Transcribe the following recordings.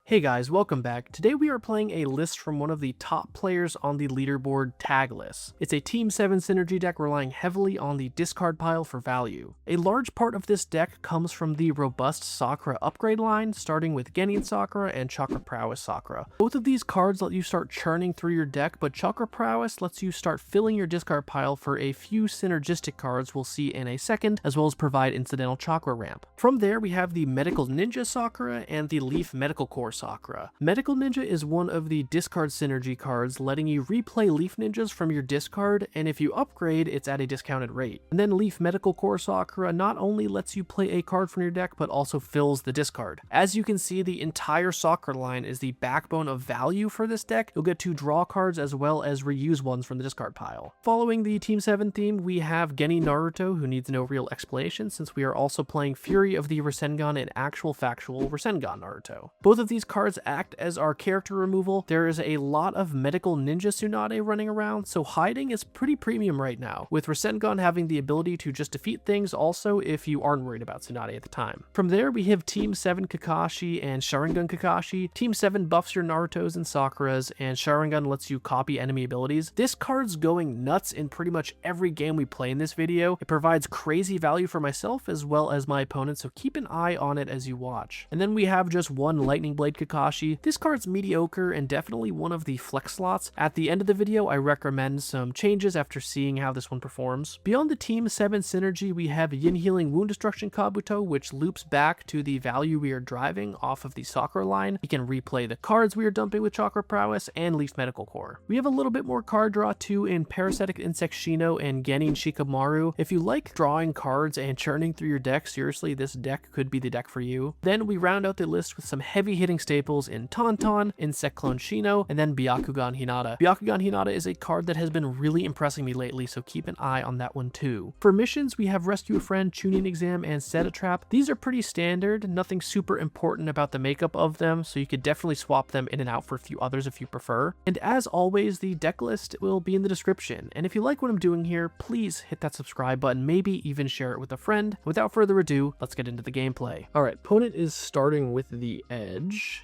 Hey guys, welcome back. Today we are playing a list from one of the top players on the leaderboard, Tagless. It's a Team 7 synergy deck relying heavily on the discard pile for value. A large part of this deck comes from the robust Sakura upgrade line, starting with Genin Sakura and Chakra Prowess Sakura. Both of these cards let you start churning through your deck, but Chakra Prowess lets you start filling your discard pile for a few synergistic cards we'll see in a second, as well as provide incidental Chakra ramp. From there we have the Medical Ninja Sakura and the Leaf Medical Core Sakura. Medical Ninja is one of the discard synergy cards, letting you replay Leaf Ninjas from your discard, and if you upgrade, it's at a discounted rate. And then Leaf Medical Core Sakura not only lets you play a card from your deck, but also fills the discard. As you can see, the entire Sakura line is the backbone of value for this deck. You'll get to draw cards as well as reuse ones from the discard pile. Following the Team 7 theme, we have Genin Naruto, who needs no real explanation since we are also playing Fury of the Rasengan and actual factual Rasengan Naruto. Both of these cards act as our character removal. There is a lot of Medical Ninja Tsunade running around, so hiding is pretty premium right now, with Rasengan having the ability to just defeat things also if you aren't worried about Tsunade at the time. From there, we have Team 7 Kakashi and Sharingan Kakashi. Team 7 buffs your Narutos and Sakuras, and Sharingan lets you copy enemy abilities. This card's going nuts in pretty much every game we play in this video. It provides crazy value for myself as well as my opponent, so keep an eye on it as you watch. And then we have just one Lightning Blade Kakashi. This card's mediocre and definitely one of the flex slots. At the end of the video, I recommend some changes after seeing how this one performs. Beyond the Team 7 synergy, we have Yin Healing Wound Destruction Kabuto, which loops back to the value we are driving off of the Sakura line. We can replay the cards we are dumping with Chakra Prowess and Leaf Medical Core. We have a little bit more card draw too in Parasitic Insect Shino and Genin Shikamaru. If you like drawing cards and churning through your deck, seriously, this deck could be the deck for you. Then we round out the list with some heavy hitting staples in Tauntaun, Insect Clone Shino, and then Byakugan Hinata. Byakugan Hinata is a card that has been really impressing me lately, so keep an eye on that one too. For missions, we have Rescue a Friend, Chunin Exam, and Set a Trap. These are pretty standard, nothing super important about the makeup of them, so you could definitely swap them in and out for a few others if you prefer. And as always, the deck list will be in the description, and if you like what I'm doing here, please hit that subscribe button, maybe even share it with a friend. Without further ado, let's get into the gameplay. Alright, opponent is starting with the edge.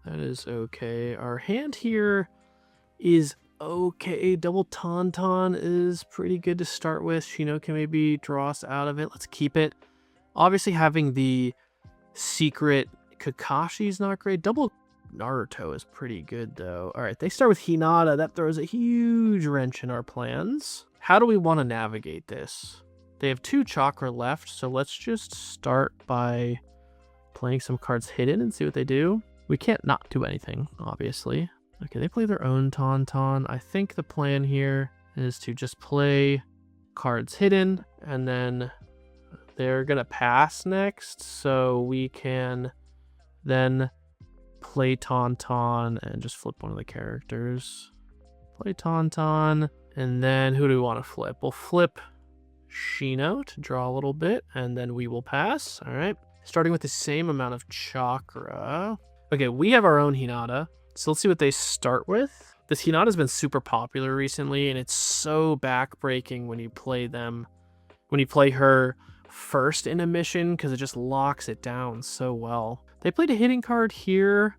That is okay. Our hand here is okay. Double Tauntaun is pretty good to start with. Shino can maybe draw us out of it. Let's keep it. Obviously, having the secret Kakashi is not great. Double Naruto is pretty good, though. All right, they start with Hinata. That throws a huge wrench in our plans. How do we want to navigate this? They have 2 Chakra left, so let's just start by playing some cards hidden and see what they do. We can't not do anything, obviously. Okay, they play their own Tauntaun. I think the plan here is to just play cards hidden, and then they're gonna pass next, so we can then play Tauntaun and just flip one of the characters. Play Tauntaun, and then who do we want to flip? We'll flip Shino to draw a little bit, and then we will pass. All right, starting with the same amount of Chakra. Okay, we have our own Hinata, so let's see what they start with. This Hinata's been super popular recently, and it's so backbreaking when you play them, when you play her first in a mission, because it just locks it down so well. They played a hitting card here.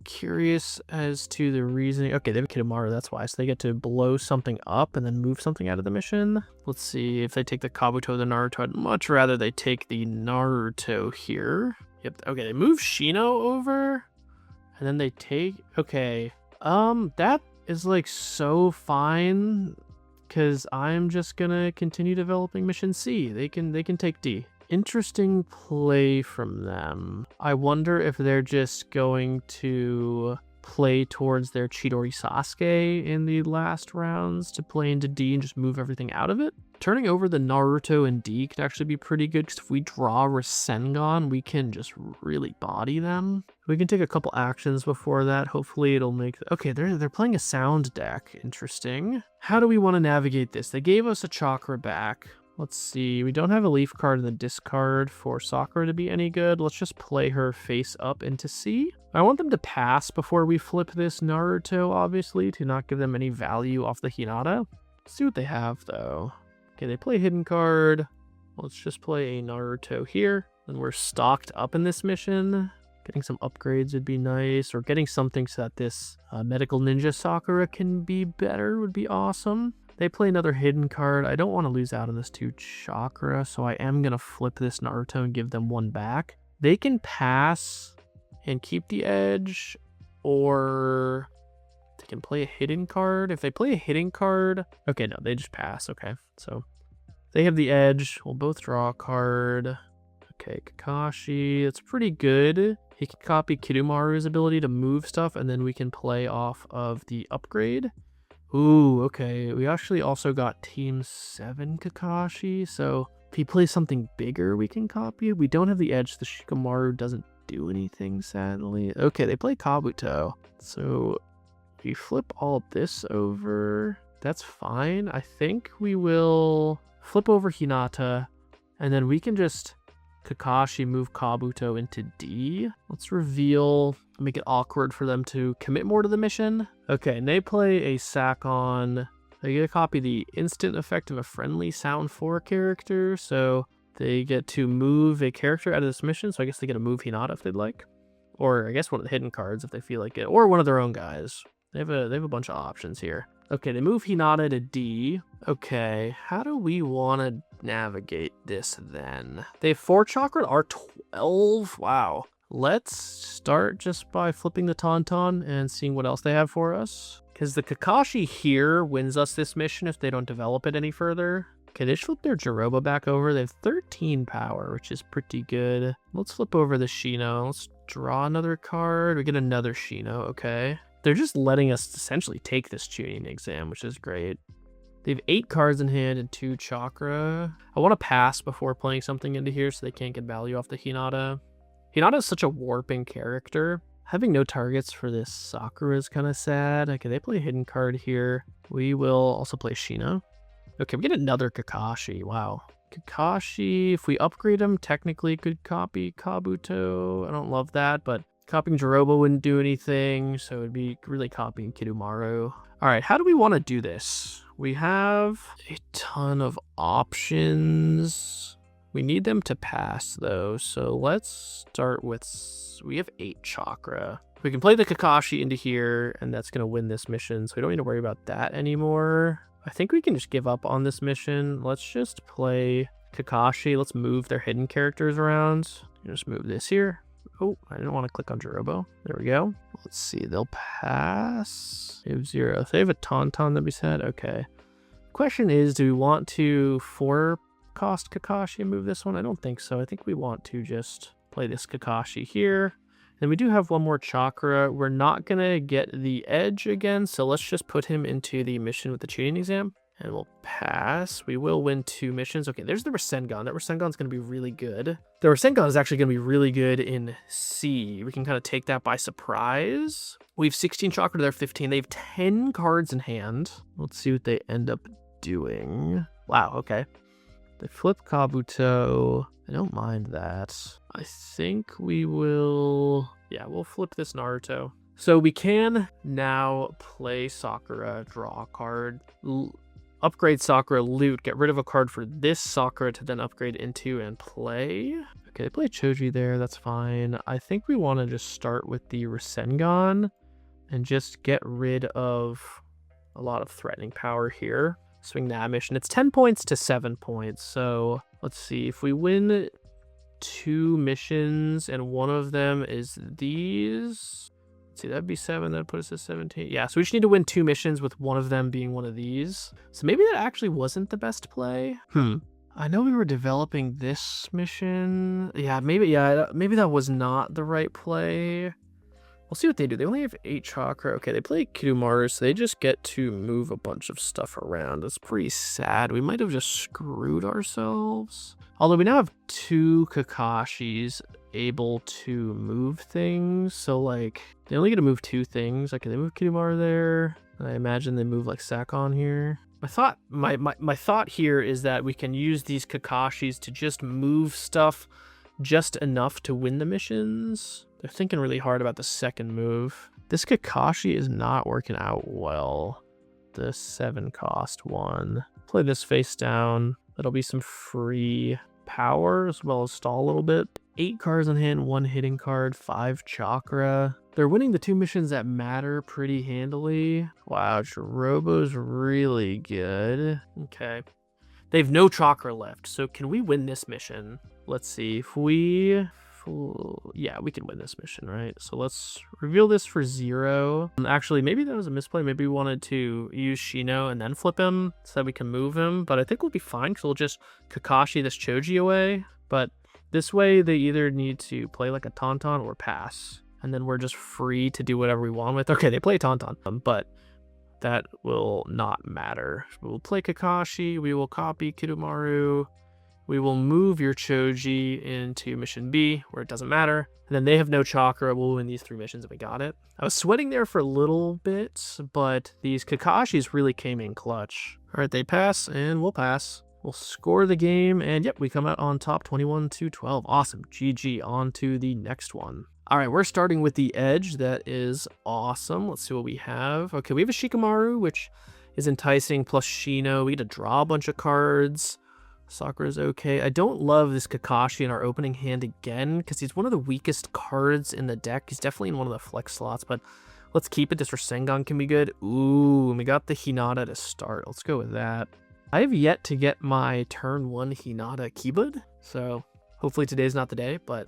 Curious as to the reasoning. Okay, they have Kidomaru, that's why. So they get to blow something up and then move something out of the mission. Let's see if they take the Kabuto or the Naruto. I'd much rather they take the Naruto here. Yep, okay, they move Shino over, and then they take, okay, that is like so fine, because I'm just gonna continue developing Mission C. They can take D. Interesting play from them. I wonder if they're just going to play towards their Chidori Sasuke in the last rounds to play into D and just move everything out of it. Turning over the Naruto and D can actually be pretty good, because if we draw Rasengan, we can just really body them. We can take a couple actions before that. Hopefully it'll make... Okay, they're playing a sound deck. Interesting. How do we want to navigate this? They gave us a Chakra back. Let's see. We don't have a leaf card in the discard for Sakura to be any good. Let's just play her face up into C. I want them to pass before we flip this Naruto, obviously, to not give them any value off the Hinata. Let's see what they have, though. Okay, they play hidden card. Let's just play a Naruto here. Then we're stocked up in this mission. Getting some upgrades would be nice, or getting something so that this Medical Ninja Sakura can be better would be awesome. They play another hidden card. I don't want to lose out on this 2 Chakra, so I am going to flip this Naruto and give them 1 back. They can pass and keep the edge, or they can play a hidden card. If they play a hidden card... Okay, no, they just pass. Okay, so they have the edge. We'll both draw a card. Okay, Kakashi, that's pretty good. He can copy Kirumaru's ability to move stuff, and then we can play off of the upgrade. Ooh, okay. We actually also got Team 7 Kakashi, so if he plays something bigger, we can copy it. We don't have the edge. The Shikamaru doesn't do anything, sadly. Okay, they play Kabuto. So we flip all this over. That's fine. I think we will flip over Hinata, and then we can just Kakashi move Kabuto into D. Let's reveal, make it awkward for them to commit more to the mission. Okay, and they play a Sakon. They get to copy the instant effect of a friendly Sound 4 character, so they get to move a character out of this mission, so I guess they get to move Hinata if they'd like. Or I guess one of the hidden cards if they feel like it, or one of their own guys. They have a bunch of options here. Okay, they move Hinata to D. Okay, how do we want to navigate this then? They have 4 Chakra, R12. Wow. Let's start just by flipping the Tauntaun and seeing what else they have for us. Because the Kakashi here wins us this mission if they don't develop it any further. Okay, they just flip their Jiroba back over. They have 13 power, which is pretty good. Let's flip over the Shino. Let's draw another card. We get another Shino, okay. They're just letting us essentially take this tuning exam, which is great. They have 8 cards in hand and 2 Chakra. I want to pass before playing something into here so they can't get value off the Hinata. Hinata is such a warping character. Having no targets for this Sakura is kind of sad. Okay, they play a hidden card here. We will also play Shino. Okay, we get another Kakashi. Wow. Kakashi, if we upgrade him, technically could copy Kabuto. I don't love that, but copying Jiroba wouldn't do anything, so it'd be really copying Kirumaru. All right, how do we want to do this? We have a ton of options. We need them to pass, though, so let's start with... We have 8 Chakra. We can play the Kakashi into here, and that's going to win this mission, so we don't need to worry about that anymore. I think we can just give up on this mission. Let's just play Kakashi. Let's move their hidden characters around. Just move this here. Oh, I didn't want to click on Jirobo. There we go. Let's see. They'll pass. They have 0. If they have a Tauntaun that we said, okay. Question is, do we want to 4-cost Kakashi and move this one? I don't think so. I think we want to just play this Kakashi here. And we do have 1 more Chakra. We're not going to get the edge again, so let's just put him into the mission with the tuning exam. And we'll pass. We will win 2 missions. Okay, there's the Rasengan. That Rasengan's going to be really good. The Rasengan is actually going to be really good in C. We can kind of take that by surprise. We have 16 Chakra, they're 15. They have 10 cards in hand. Let's see what they end up doing. Wow, okay. They flip Kabuto. I don't mind that. I think we will... Yeah, we'll flip this Naruto. So we can now play Sakura, draw a card, upgrade Sakura, loot, get rid of a card for this Sakura to then upgrade into and play. Okay, they play Choji there, that's fine. I think we want to just start with the Rasengan and just get rid of a lot of threatening power here. Swing that mission. It's 10 points to 7 points, so let's see. If we win 2 missions and one of them is these... See, that'd be 7, that'd put us at 17. Yeah, so we just need to win 2 missions with one of them being one of these. So maybe that actually wasn't the best play. I know we were developing this mission. Yeah, maybe that was not the right play. We'll see what they do. They only have 8 Chakra. Okay, they play Kirumaru, so they just get to move a bunch of stuff around. That's pretty sad. We might have just screwed ourselves. Although we now have 2 Kakashis able to move things. So, like, they only get to move 2 things. Okay, they move Kirumaru there. I imagine they move, like, Sakon here. My thought here is that we can use these Kakashis to just move stuff just enough to win the missions. They're thinking really hard about the second move. This Kakashi is not working out well. The 7-cost one. Play this face down. That'll be some free power as well as stall a little bit. 8 cards on hand, 1 hidden card, 5 chakra. They're winning the 2 missions that matter pretty handily. Wow, Robo's really good. Okay. They have no chakra left, so can we win this mission? Let's see. If we... Yeah, we can win this mission, right? So let's reveal this for 0. Actually, maybe that was a misplay. Maybe we wanted to use Shino and then flip him so that we can move him. But I think we'll be fine because we'll just Kakashi this Choji away. But this way, they either need to play like a Tauntaun or pass. And then we're just free to do whatever we want with. Okay, they play Tauntaun, but that will not matter. We'll play Kakashi. We will copy Kidomaru. We will move your Choji into mission B, where it doesn't matter. And then they have no chakra. We'll win these 3 missions if we got it. I was sweating there for a little bit, but these Kakashis really came in clutch. All right, they pass, and we'll pass. We'll score the game, and yep, we come out on top 21-12. Awesome. GG. On to the next one. All right, we're starting with the edge. That is awesome. Let's see what we have. Okay, we have a Shikamaru, which is enticing, plus Shino. We get to draw a bunch of cards. Sakura's okay. I don't love this Kakashi in our opening hand again, because he's one of the weakest cards in the deck. He's definitely in one of the flex slots, but let's keep it. This Rasengan can be good. Ooh, and we got the Hinata to start. Let's go with that. I have yet to get my turn 1 Hinata Keyblade, so hopefully today's not the day, but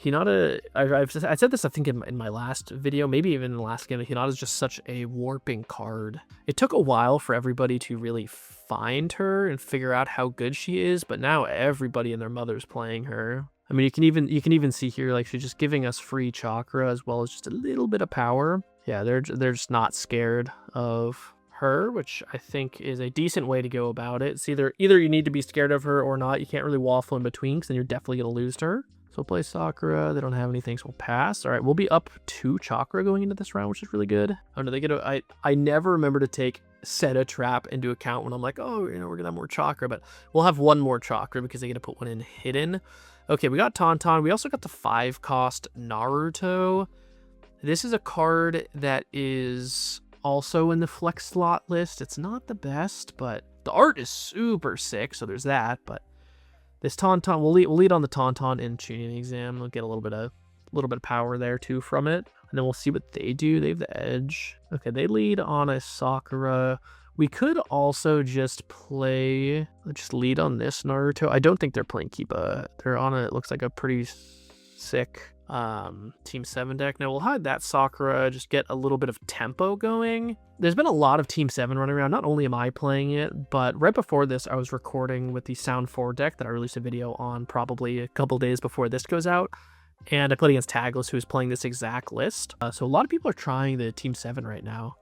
Hinata, I said this I think in my last video, maybe even in the last game, Hinata is just such a warping card. It took a while for everybody to really find her and figure out how good she is, but now everybody and their mother's playing her. I mean, you can even see here, like, she's just giving us free chakra as well as just a little bit of power. Yeah, they're just not scared of her, which I think is a decent way to go about it. It's either you need to be scared of her or not. You can't really waffle in between, because then you're definitely going to lose to her. So we'll play Sakura. They don't have anything, so we'll pass. All right, we'll be up 2 chakra going into this round, which is really good. Oh no, they get a... I never remember to take set a trap into account when I'm like, oh, you know, we're gonna have more chakra, but we'll have 1 more chakra because they get to put 1 in hidden. Okay, we got Tauntaun. We also got the 5-cost Naruto. This is a card that is also in the flex slot list. It's not the best, but the art is super sick, so there's that. But this Tauntaun, we'll lead on the Tauntaun in tuning exam. We'll get a little bit of power there too from it, and then we'll see what they do. They have the edge. Okay, they lead on a Sakura. We could also just lead on this Naruto. I don't think they're playing Kiba. They're on it looks like a pretty sick Team 7 deck. Now we'll hide that Sakura, just get a little bit of tempo going. There's been a lot of Team 7 running around. Not only am I playing it, but right before this I was recording with the Sound 4 deck that I released a video on probably a couple days before this goes out. And I played against Tagless, who's playing this exact list. So a lot of people are trying the Team 7 right now.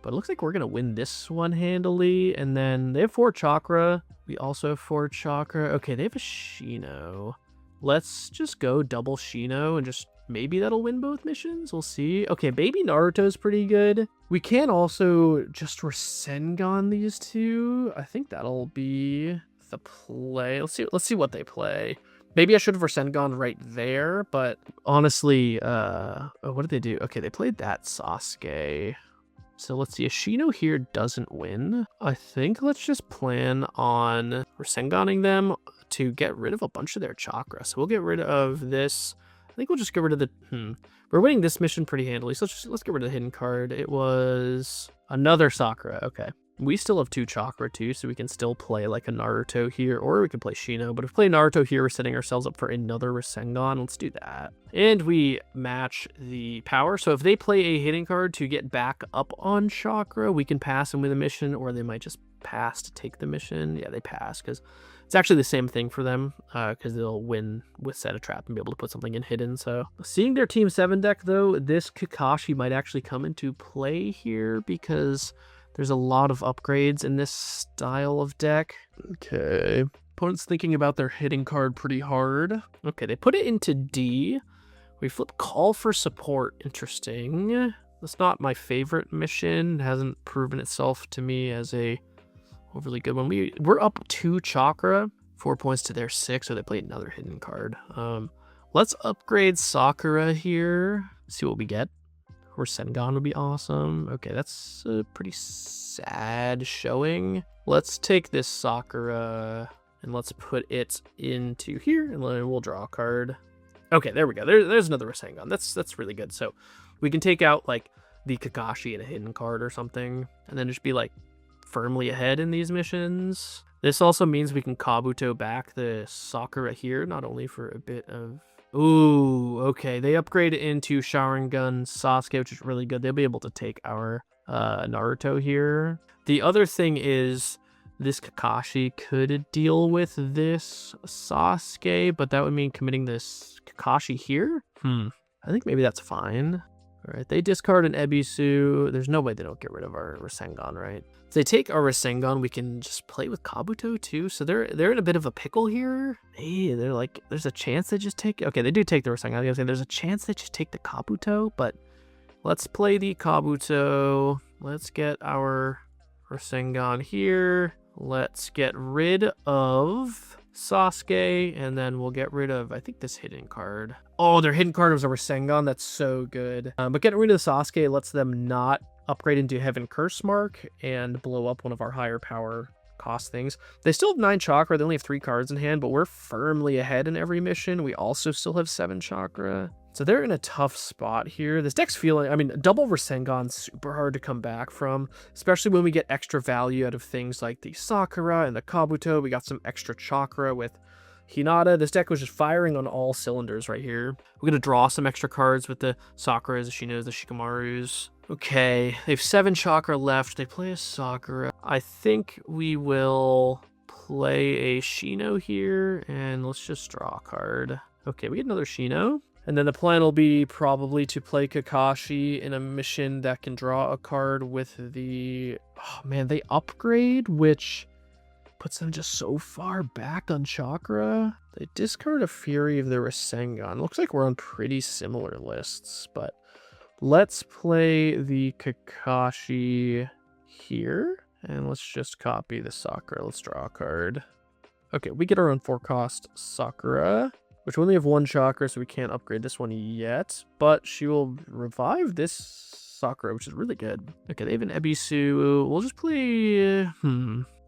But it looks like we're going to win this one handily. And then they have 4 chakra. We also have 4 chakra. Okay, they have a Shino. Let's just go double Shino and just maybe that'll win both missions. We'll see. Okay, baby Naruto's pretty good. We can also just Rasengan these 2. I think that'll be the play. Let's see what they play. Maybe I should have Rasengan right there, but honestly, what did they do? Okay, they played that Sasuke. So let's see, a Shino here doesn't win. I think let's just plan on Rasenganing them to get rid of a bunch of their chakra. So we'll get rid of this. I think we'll just get rid of the... We're winning this mission pretty handily, so let's get rid of the hidden card. It was another Sakura. Okay. We still have 2 chakra too, so we can still play like a Naruto here, or we can play Shino. But if we play Naruto here, we're setting ourselves up for another Rasengan. Let's do that. And we match the power. So if they play a hidden card to get back up on chakra, we can pass and win the mission, or they might just pass to take the mission. Yeah, they pass because it's actually the same thing for them, because they'll win with set a trap and be able to put something in hidden. So seeing their Team 7 deck, though, this Kakashi might actually come into play here because there's a lot of upgrades in this style of deck. Okay. Opponent's thinking about their hitting card pretty hard. Okay, they put it into D. We flip Call for Support. Interesting. That's not my favorite mission. It hasn't proven itself to me as a overly good one. We're up 2 chakra, 4 points to their 6, so they play another hidden card. Let's upgrade Sakura here. See what we get. Or Sengon would be awesome. Okay, that's a pretty sad showing. Let's take this Sakura. And let's put it into here, and then we'll draw a card. Okay, there we go. There's another Rasengan. That's really good. So we can take out like the Kakashi and a hidden card or something, and then just be like firmly ahead in these missions. This also means we can Kabuto back the Sakura here, not only for a bit of... Ooh, okay. They upgrade into Sharingan Sasuke, which is really good. They'll be able to take our Naruto here. The other thing is this Kakashi could deal with this Sasuke, but that would mean committing this Kakashi here? I think maybe that's fine. All right, they discard an Ebisu. There's no way they don't get rid of our Rasengan, right? If they take our Rasengan, we can just play with Kabuto too. So they're in a bit of a pickle here. Hey, they're like, there's a chance they just take... Okay, they do take the Rasengan. I was saying there's a chance they just take the Kabuto, but let's play the Kabuto. Let's get our Rasengan here. Let's get rid of Sasuke, and then we'll get rid of, I think, this hidden card. Oh, their hidden card was a Rasengan. That's so good. But getting rid of the Sasuke lets them not upgrade into Heaven Curse Mark and blow up one of our higher power cost things. They still have 9 chakra. They only have 3 cards in hand, but we're firmly ahead in every mission. We also still have 7 chakra. So they're in a tough spot here. This deck's feeling, I mean, double Rasengan's super hard to come back from, especially when we get extra value out of things like the Sakura and the Kabuto. We got some extra chakra with Hinata. This deck was just firing on all cylinders right here. We're going to draw some extra cards with the Sakuras, the Shinos, the Shikamarus. Okay, they have 7 chakra left. They play a Sakura. I think we will play a Shino here, and let's just draw a card. Okay, we get another Shino. And then the plan will be probably to play Kakashi in a mission that can draw a card with the... Oh man, they upgrade, which puts them just so far back on chakra. They discard a Fury of the Rasengan. Looks like we're on pretty similar lists, but let's play the Kakashi here. And let's just copy the Sakura. Let's draw a card. Okay, we get our own 4-cost Sakura, which we only have 1 chakra, so we can't upgrade this one yet. But she will revive this Sakura, which is really good. Okay, they have an Ebisu. We'll just play...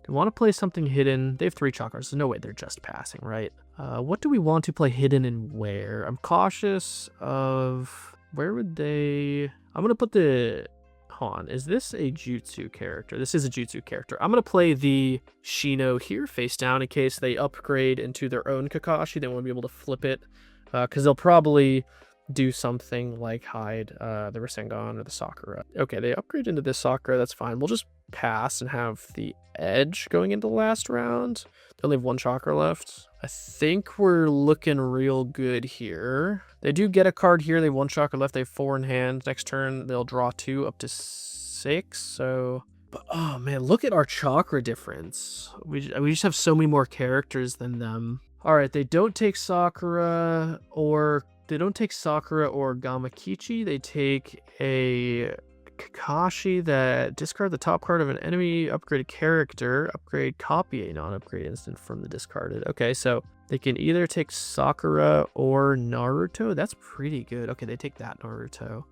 Do we want to play something hidden? They have 3 chakras, so no way they're just passing, right? What do we want to play hidden and where? I'm cautious of... Where would they... I'm going to put the... Hold on, is this a Jutsu character? This is a Jutsu character. I'm going to play the Shino here face down in case they upgrade into their own Kakashi. They won't be able to flip it because they'll probably do something like hide the Rasengan or the Sakura. Okay, they upgrade into this Sakura. That's fine. We'll just pass and have the edge going into the last round. They only have 1 chakra left. I think we're looking real good here. They do get a card here. They have 1 chakra left. They have 4 in hand. Next turn, they'll draw 2 up to 6. So, but oh man, look at our chakra difference. We just have so many more characters than them. All right, they don't take Sakura or Gamakichi. They take a Kakashi that discard the top card of an enemy upgraded character, upgrade copy a non-upgrade instant from the discarded. Okay, so they can either take Sakura or Naruto. That's pretty good. Okay, they take that Naruto.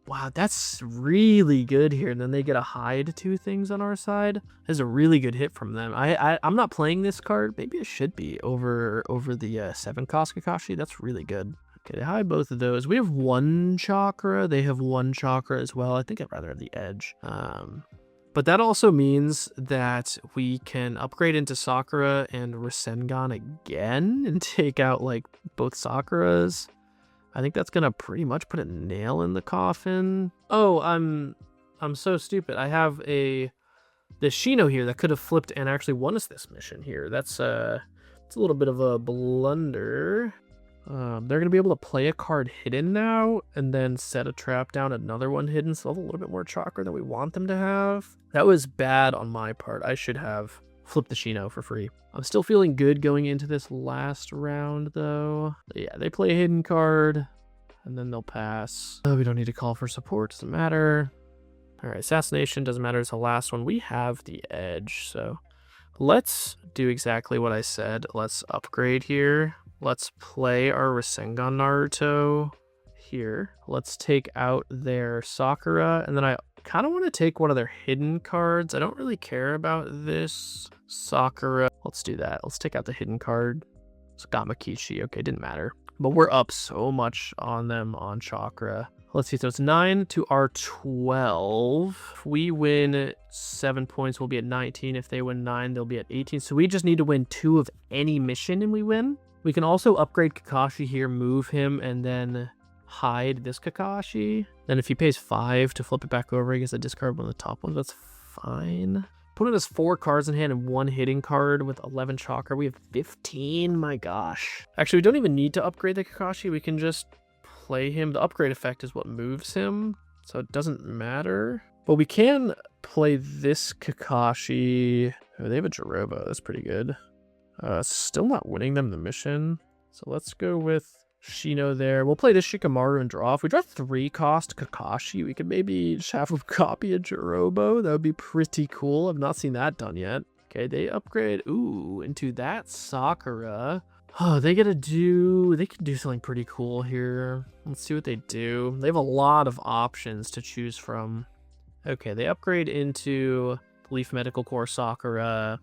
Wow, that's really good here. And then they get a hide 2 things on our side. This is a really good hit from them. I'm not playing this card. Maybe it should be over the 7-cost Kakashi. That's really good. Okay, they hide both of those. We have 1 chakra. They have 1 chakra as well. I think I'd rather have the edge. But that also means that we can upgrade into Sakura and Rasengan again and take out like both Sakuras. I think that's gonna pretty much put a nail in the coffin. Oh, I'm so stupid. I have this Shino here that could have flipped and actually won us this mission here. It's a little bit of a blunder. They're going to be able to play a card hidden now and then set a trap down, another one hidden, so they'll have a little bit more chakra than we want them to have. That was bad on my part. I should have flipped the Shino for free. I'm still feeling good going into this last round, though. Yeah, they play a hidden card, and then they'll pass. Oh, we don't need to call for support. Doesn't matter. All right, Assassination doesn't matter. It's the last one. We have the edge, so let's do exactly what I said. Let's upgrade here. Let's play our Rasengan Naruto here. Let's take out their Sakura, and then I kind of want to take one of their hidden cards. I don't really care about this Sakura. Let's do that. Let's take out the hidden card. It's Gamakichi. Okay, didn't matter. But we're up so much on them on Chakra. Let's see, so it's 9 to our 12. If we win 7 points, we'll be at 19. If they win 9, they'll be at 18. So we just need to win 2 of any mission and we win. We can also upgrade Kakashi here, move him, and then hide this Kakashi. Then if he pays 5 to flip it back over, he gets a discard one of the top ones. That's fine. Opponent has 4 cards in hand and 1 hitting card with 11 Chakra. We have 15. My gosh. Actually, we don't even need to upgrade the Kakashi. We can just play him. The upgrade effect is what moves him, so it doesn't matter. But we can play this Kakashi. Oh, they have a Jirobo. That's pretty good. Still not winning them the mission. So let's go with Shino there. We'll play this Shikamaru and draw. If we draw 3 cost Kakashi, we could maybe just have him copy a Jirobo. That would be pretty cool. I've not seen that done yet. Okay, they upgrade, into that Sakura. Oh, they can do something pretty cool here. Let's see what they do. They have a lot of options to choose from. Okay, they upgrade into Leaf Medical Core Sakura.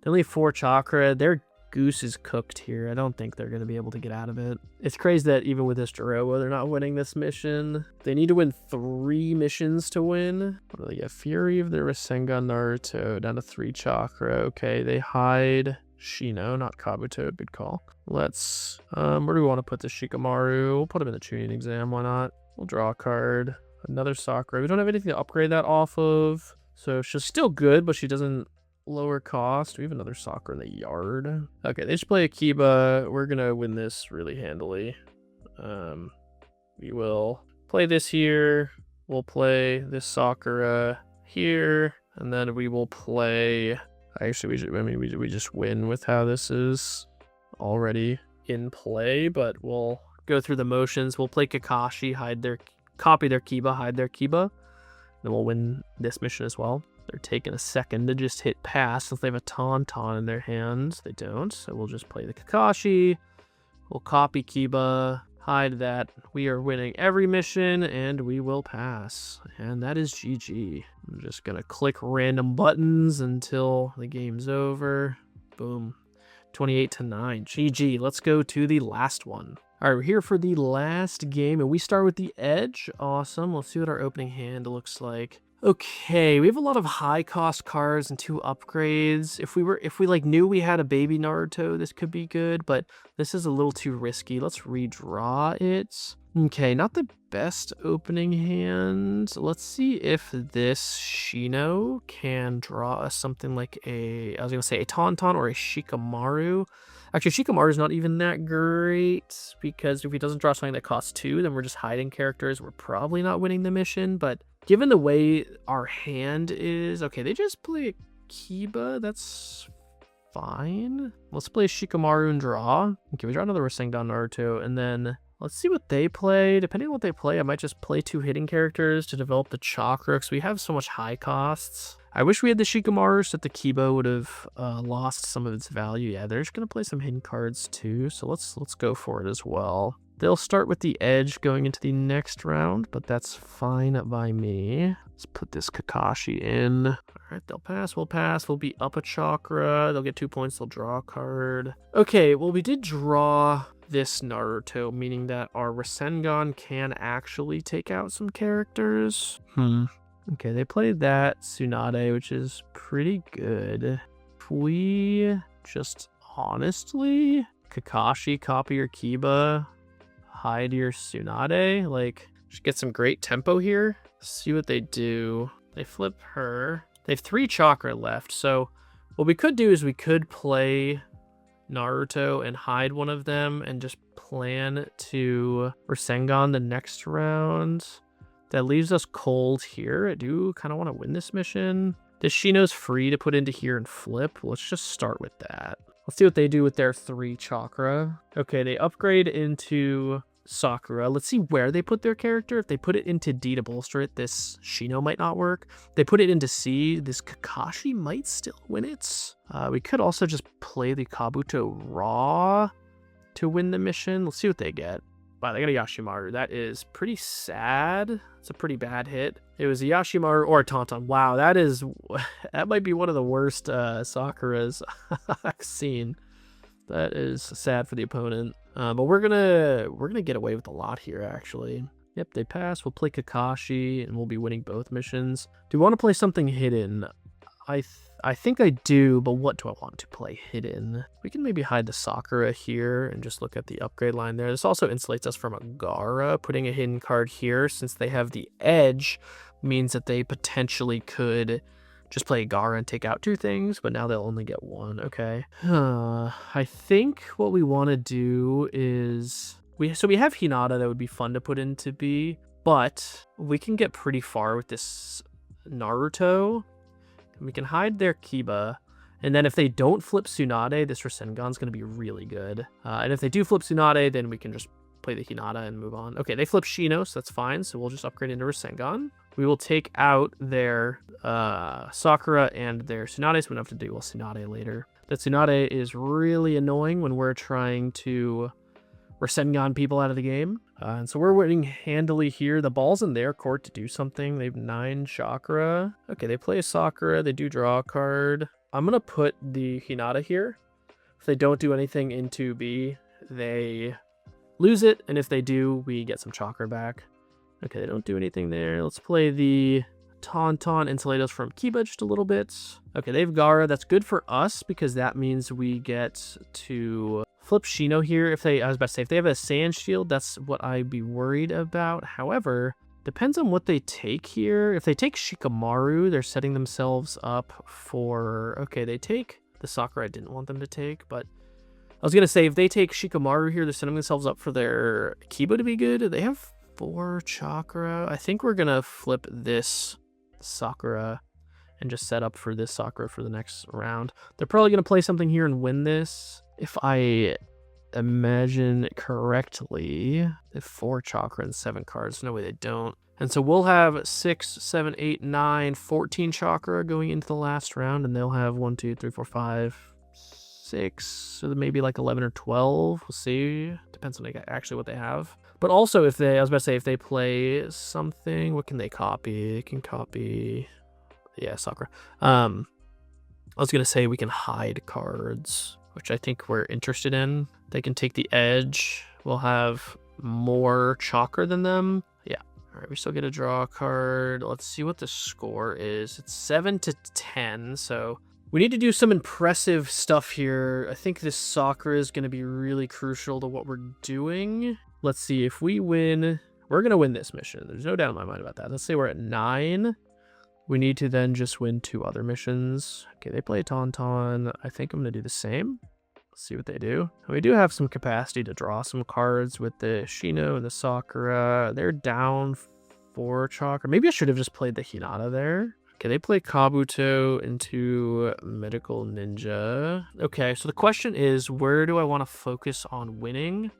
They only have 4 Chakra. Their goose is cooked here. I don't think they're going to be able to get out of it. It's crazy that even with this Jirobo, they're not winning this mission. They need to win 3 missions to win. What do they get? Fury of the Rasengan Naruto, down to 3 Chakra. Okay, they hide Shino, not Kabuto. Good call. Let's, where do we want to put the Shikamaru? We'll put him in the tuning exam. Why not? We'll draw a card. Another Sakura. We don't have anything to upgrade that off of. So she's still good, but she doesn't lower cost. We have another Sakura in the yard. Okay, they just play Akiba. We're gonna win this really handily. We will play this here. We'll play this Sakura here, and then we will play. Actually, we just win with how this is already in play, but we'll go through the motions. We'll play Kakashi, copy their Kiba, hide their Kiba. Then we'll win this mission as well. They're taking a second to just hit pass since they have a Tauntaun in their hands. They don't, so we'll just play the Kakashi. We'll copy Kiba, hide that. We are winning every mission, and we will pass. And that is GG. I'm just gonna click random buttons until the game's over. Boom. 28 to 9. GG. Let's go to the last one. All right, we're here for the last game, and we start with the Edge. Awesome. Let's see what our opening hand looks like. Okay, we have a lot of high cost cards and 2 upgrades. If we like knew we had a baby Naruto, this could be good, but this is a little too risky. Let's redraw it. Okay, not the best opening hand. Let's see if this Shino can draw us something like a Tauntaun or a Shikamaru. Actually, Shikamaru is not even that great, because if he doesn't draw something that costs 2, then we're just hiding characters. We're probably not winning the mission, but given the way our hand is... Okay, they just play Kiba. That's fine. Let's play Shikamaru and draw. Okay, we draw another Rasengan Naruto, and then let's see what they play. Depending on what they play, I might just play 2 hitting characters to develop the Chakra, because we have so much high costs. I wish we had the Shikamaru so that the Kiba would have lost some of its value. Yeah, they're just going to play some hidden cards too, so let's go for it as well. They'll start with the Edge going into the next round, but that's fine by me. Let's put this Kakashi in. All right, they'll pass, we'll be up a Chakra. They'll get 2 points, they'll draw a card. Okay, well, we did draw this Naruto, meaning that our Rasengan can actually take out some characters. Okay, they played that Tsunade, which is pretty good. If we just honestly, Kakashi, copy your Kiba, hide your Tsunade, like, just get some great tempo here. See what they do. They flip her. They have 3 Chakra left, so what we could do is we could play Naruto and hide one of them and just plan to Rasengan the next round. That leaves us cold here. I do kind of want to win this mission. This Shino's free to put into here and flip. Let's just start with that. Let's see what they do with their 3 Chakra. Okay, they upgrade into Sakura. Let's see where they put their character. If they put it into D to bolster it, this Shino might not work. If they put it into C, this Kakashi might still win it. We could also just play the Kabuto raw to win the mission. Let's see what they get. Wow, they got a Yashimaru. That is pretty sad. It's a pretty bad hit. It was a Yashimaru or a Tauntaun. Wow, that might be one of the worst Sakuras I've seen. That is sad for the opponent. But we're gonna get away with a lot here, actually. Yep, they pass. We'll play Kakashi, and we'll be winning both missions. Do we want to play something hidden? I think I do, but what do I want to play hidden? We can maybe hide the Sakura here and just look at the upgrade line there. This also insulates us from a Gaara. Putting a hidden card here, since they have the edge, means that they potentially could just play Gaara and take out 2 things, but now they'll only get 1. Okay. I think what we want to do is... we have Hinata that would be fun to put into B, but we can get pretty far with this Naruto. We can hide their Kiba, and then if they don't flip Tsunade, this Rasengan's going to be really good. And if they do flip Tsunade, then we can just play the Hinata and move on. Okay, they flip Shino, so that's fine, so we'll just upgrade into Rasengan. We will take out their Sakura and their Tsunade, so we don't have to deal with Tsunade later. The Tsunade is really annoying when we're trying to Rasengan people out of the game. And so we're winning handily here. The ball's in their court to do something. They have 9 Chakra. Okay, they play a Sakura. They do draw a card. I'm going to put the Hinata here. If they don't do anything into B, they lose it. And if they do, we get some Chakra back. Okay, they don't do anything there. Let's play the Tauntaun, insulate us from Kiba just a little bit. Okay, they have Gaara. That's good for us because that means we get to flip Shino here. I was about to say, if they have a Sand Shield, that's what I'd be worried about. However, depends on what they take here. If they take Shikamaru, they're setting themselves up for... okay, they take the Sakura I didn't want them to take, but I was going to say, if they take Shikamaru here, they're setting themselves up for their Kiba to be good. They have 4 Chakra. I think we're going to flip this Sakura and just set up for this Sakura for the next round. They're probably going to play something here and win this. If I imagine correctly, they have 4 Chakra and 7 cards. No way they don't. And so we'll have 6, 7, 8, 9, 14 Chakra going into the last round, and they'll have 1, 2, 3, 4, 5, 6, so maybe like 11 or 12. We'll see. Depends on actually what they have. But also, if they play something, what can they copy? They can copy... yeah, Sakura. I was going to say we can hide cards, which I think we're interested in. They can take the edge. We'll have more Chakra than them. Yeah. All right, we still get a draw card. Let's see what the score is. It's 7-10, so we need to do some impressive stuff here. I think this Sakura is going to be really crucial to what we're doing. Let's see, if we win, we're going to win this mission. There's no doubt in my mind about that. Let's say we're at 9. We need to then just win 2 other missions. Okay, they play Tauntaun. I think I'm going to do the same. Let's see what they do. We do have some capacity to draw some cards with the Shino and the Sakura. They're down 4 Chakra. Maybe I should have just played the Hinata there. Okay, they play Kabuto into Medical Ninja. Okay, so the question is, where do I want to focus on winning?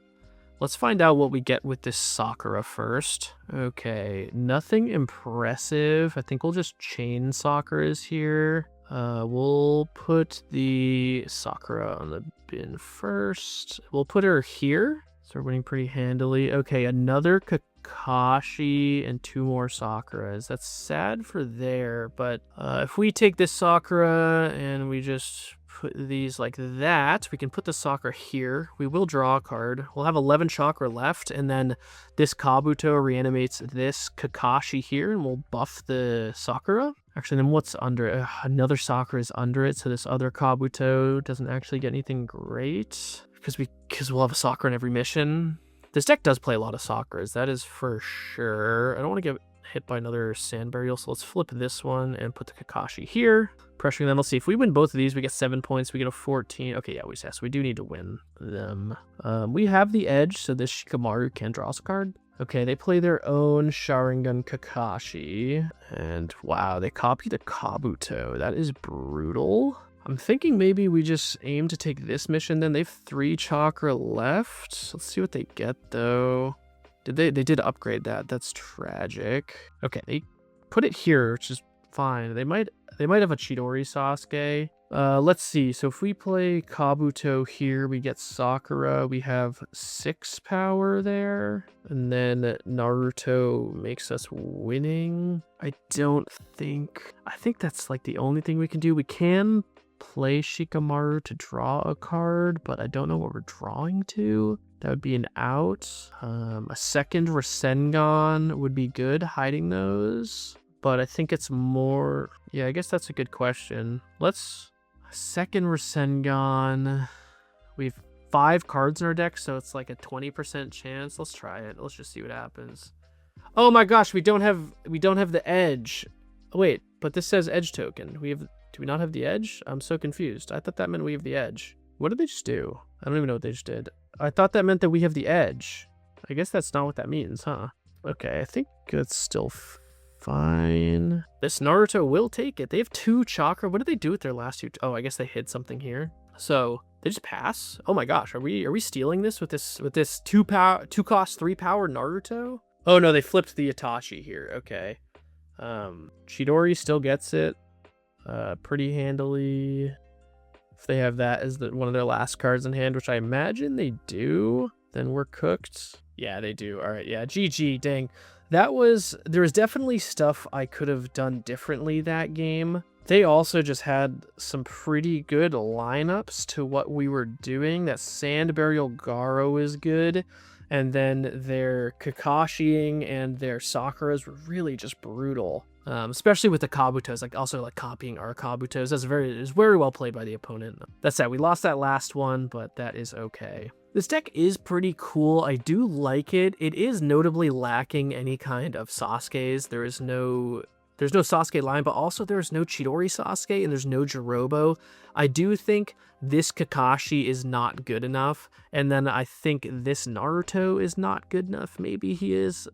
Let's find out what we get with this Sakura first. Okay, nothing impressive. I think we'll just chain Sakuras here. We'll put the Sakura on the bin first. We'll put her here. So we're winning pretty handily. Okay, another Kakashi and 2 more Sakuras. That's sad for there, but if we take this Sakura and we just put these like that, we can put the Sakura here. We will draw a card. We'll have 11 Chakra left, and then this Kabuto reanimates this Kakashi here, and we'll buff the Sakura. Actually, then what's under it? Another Sakura is under it, so this other Kabuto doesn't actually get anything great, because we'll have a Sakura in every mission. This deck does play a lot of Sakuras, that is for sure. I don't want to get hit by another Sand Burial, so let's flip this one and put the Kakashi here. Pressuring them. Let's see, if we win both of these, we get 7 points, we get a 14. Okay, yeah, so we do need to win them. We have the edge, so this Shikamaru can draw us a card. Okay, they play their own Sharingan Kakashi, and wow, they copy the Kabuto. That is brutal. I'm thinking maybe we just aim to take this mission then. They have 3 Chakra left. Let's see what they get, though. They did upgrade that. That's tragic. Okay, they put it here, which is fine. They might have a Chidori Sasuke. Let's see. So if we play Kabuto here, we get Sakura. We have 6 power there. And then Naruto makes us winning. I think that's like the only thing we can do. We can play Shikamaru to draw a card, but I don't know what we're drawing to. That would be an out. A second Rasengan would be good, hiding those. But I think it's more... Yeah, I guess that's a good question. Second Rasengan. We have 5 cards in our deck, so it's like a 20% chance. Let's try it. Let's just see what happens. Oh my gosh, we don't have the edge. Oh, wait, but this says edge token. Do we not have the edge? I'm so confused. I thought that meant we have the edge. What did they just do? I don't even know what they just did. I thought that meant that we have the edge. I guess that's not what that means, huh? Okay, I think it's still fine. This Naruto will take it. They have 2 chakra. What did they do with their last 2? Oh, I guess they hid something here. So they just pass. Oh my gosh, are we stealing this with this 2 cost 3 power Naruto? Oh no, they flipped the Itachi here. Okay. Chidori still gets it pretty handily. If they have that as one of their last cards in hand, which I imagine they do, then we're cooked. Yeah, they do. All right, yeah, GG, dang. There was definitely stuff I could have done differently that game. They also just had some pretty good lineups to what we were doing. That Sand Burial Garo is good. And then their Kakashiing and their Sakuras were really just brutal. Especially with the Kabutos, also copying our Kabutos. That's very well played by the opponent. That's sad. We lost that last one, but that is okay. This deck is pretty cool. I do like it. It is notably lacking any kind of Sasuke's. There's no Sasuke line, but also there's no Chidori Sasuke and there's no Jirobo. I do think this Kakashi is not good enough, and then I think this Naruto is not good enough. Maybe he is.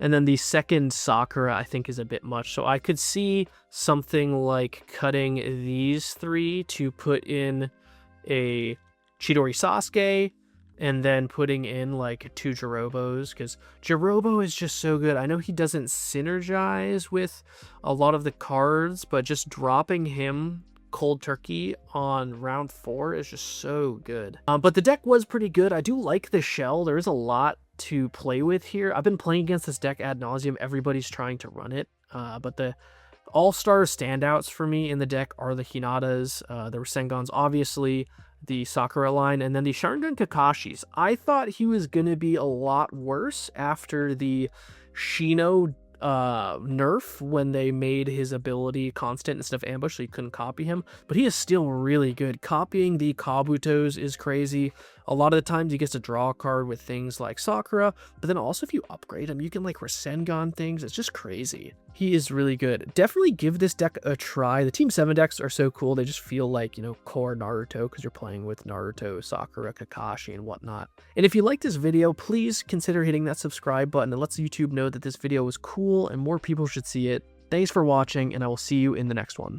And then the second Sakura I think is a bit much. So I could see something like cutting these 3 to put in a Chidori Sasuke, and then putting in 2 Jirobos, because Jirobo is just so good. I know he doesn't synergize with a lot of the cards, but just dropping him cold turkey on round 4 is just so good. But the deck was pretty good. I do like the shell. There is a lot to play with here. I've been playing against this deck ad nauseum. Everybody's trying to run it, but the all-star standouts for me in the deck are the Hinatas, the Rasengans, obviously, the Sakura line, and then the Sharingan Kakashis. I thought he was going to be a lot worse after the Shino nerf when they made his ability constant instead of ambush, so you couldn't copy him, but he is still really good. Copying the Kabutos is crazy. A lot of the times he gets to draw a card with things like Sakura, but then also if you upgrade him, you can Rasengan things. It's just crazy. He is really good. Definitely give this deck a try. The Team 7 decks are so cool. They just feel like, core Naruto, because you're playing with Naruto, Sakura, Kakashi, and whatnot. And if you like this video, please consider hitting that subscribe button. It lets YouTube know that this video was cool and more people should see it. Thanks for watching, and I will see you in the next one.